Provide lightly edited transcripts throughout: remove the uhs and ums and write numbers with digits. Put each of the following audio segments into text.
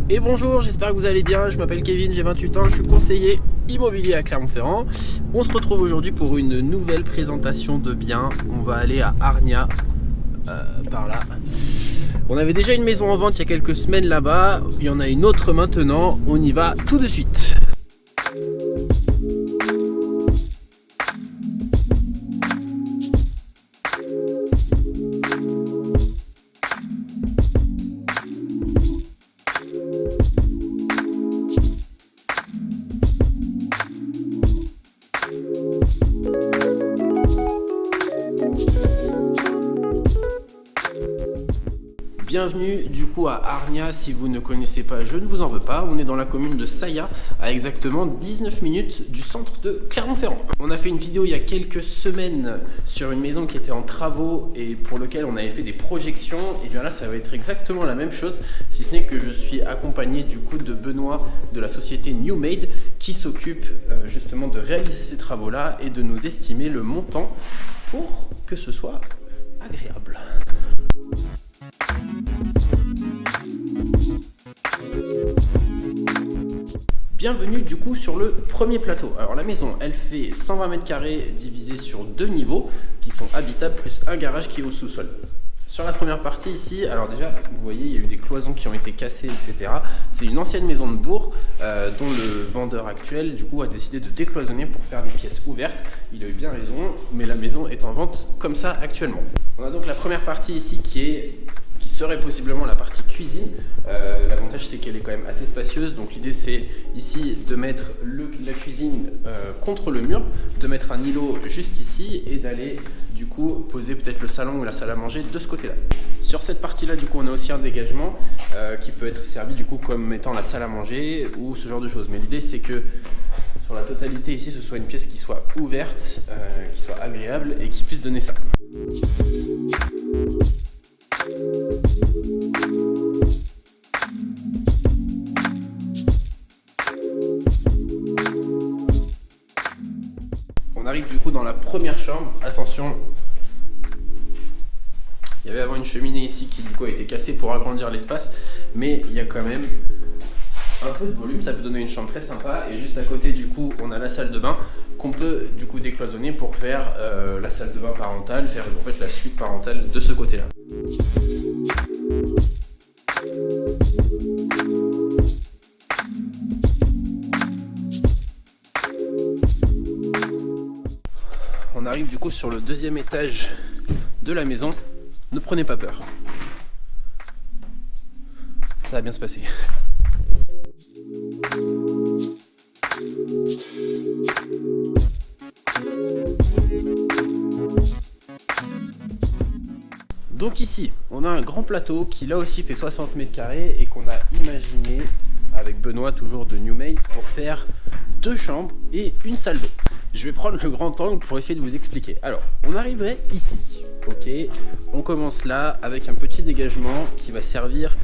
Et bonjour, j'espère que vous allez bien, je m'appelle Kevin, j'ai 28 ans, je suis conseiller immobilier à Clermont-Ferrand. On se retrouve aujourd'hui pour une nouvelle présentation de biens. On va aller à Arnia, par là. On avait déjà une maison en vente il y a quelques semaines là-bas, il y en a une autre maintenant, on y va tout de suite. Bienvenue du coup à Arnia, si vous ne connaissez pas, je ne vous en veux pas. On est dans la commune de Saya, à exactement 19 minutes du centre de Clermont-Ferrand. On a fait une vidéo il y a quelques semaines sur une maison qui était en travaux et pour lequel on avait fait des projections. Et bien là, ça va être exactement la même chose, si ce n'est que je suis accompagné du coup de Benoît de la société Newmade qui s'occupe justement de réaliser ces travaux-là et de nous estimer le montant pour que ce soit agréable. Bienvenue du coup sur le premier plateau. Alors la maison elle fait 120 mètres carrés divisé sur deux niveaux qui sont habitables plus un garage qui est au sous-sol. Sur la première partie ici, alors déjà vous voyez il y a eu des cloisons qui ont été cassées etc. C'est une ancienne maison de bourg dont le vendeur actuel du coup a décidé de décloisonner pour faire des pièces ouvertes. Il a eu bien raison, mais la maison est en vente comme ça actuellement. On a donc la première partie ici qui serait possiblement la partie cuisine. L'avantage c'est qu'elle est quand même assez spacieuse, donc l'idée c'est ici de mettre la cuisine contre le mur, de mettre un îlot juste ici et d'aller du coup poser peut-être le salon ou la salle à manger de ce côté là. Sur cette partie là du coup on a aussi un dégagement qui peut être servi du coup comme étant la salle à manger ou ce genre de choses, mais l'idée c'est que sur la totalité ici ce soit une pièce qui soit ouverte, qui soit agréable et qui puisse donner ça. On arrive du coup dans la première chambre. Attention, il y avait avant une cheminée ici qui du coup a été cassée pour agrandir l'espace, mais il y a quand même un peu de volume, ça peut donner une chambre très sympa. Et juste à côté du coup on a la salle de bain qu'on peut du coup décloisonner pour faire la salle de bain parentale, faire en fait la suite parentale de ce côté là. On arrive du coup sur le deuxième étage de la maison. Ne prenez pas peur, ça va bien se passer. Donc ici, on a un grand plateau qui là aussi fait 60 mètres carrés et qu'on a imaginé avec Benoît toujours de Newmade pour faire deux chambres et une salle d'eau. Je vais prendre le grand angle pour essayer de vous expliquer. Alors, on arriverait ici, ok, on commence là avec un petit dégagement qui va servir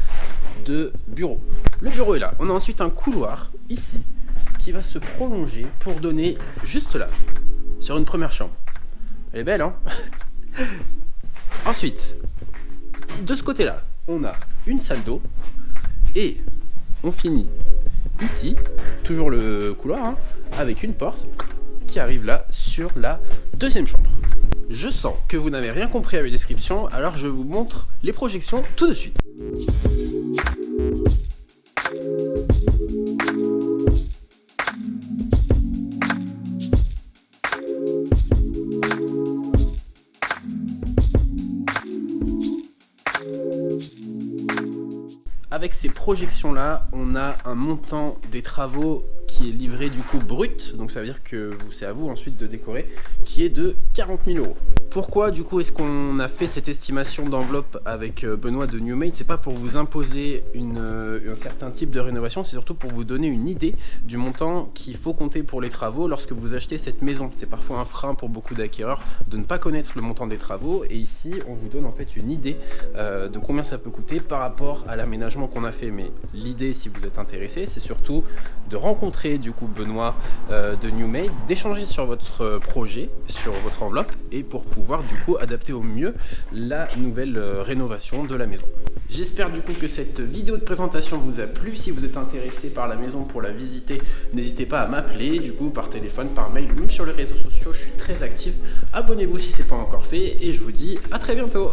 de bureau. Le bureau est là. On a ensuite un couloir ici qui va se prolonger pour donner juste là, sur une première chambre. Elle est belle, hein? Ensuite, de ce côté-là, on a une salle d'eau et on finit ici, toujours le couloir, hein, avec une porte qui arrive là sur la deuxième chambre. Je sens que vous n'avez rien compris à mes descriptions, alors je vous montre les projections tout de suite. Avec ces projections-là, on a un montant des travaux qui est livré du coup brut, donc ça veut dire que c'est à vous ensuite de décorer, qui est de 40 000 €. Pourquoi du coup est-ce qu'on a fait cette estimation d'enveloppe avec Benoît de Newmade? C'est pas pour vous imposer un certain type de rénovation, c'est surtout pour vous donner une idée du montant qu'il faut compter pour les travaux lorsque vous achetez cette maison. C'est parfois un frein pour beaucoup d'acquéreurs de ne pas connaître le montant des travaux, et ici on vous donne en fait une idée de combien ça peut coûter par rapport à l'aménagement qu'on a fait. Mais l'idée, si vous êtes intéressé, c'est surtout de rencontrer du coup Benoît de Newmade, d'échanger sur votre projet, sur votre enveloppe, et pour pouvoir pouvoir du coup adapter au mieux la nouvelle rénovation de la maison. J'espère du coup que cette vidéo de présentation vous a plu. Si vous êtes intéressé par la maison pour la visiter, n'hésitez pas à m'appeler du coup par téléphone, par mail, même sur les réseaux sociaux, je suis très actif. Abonnez-vous si ce n'est pas encore fait et je vous dis à très bientôt.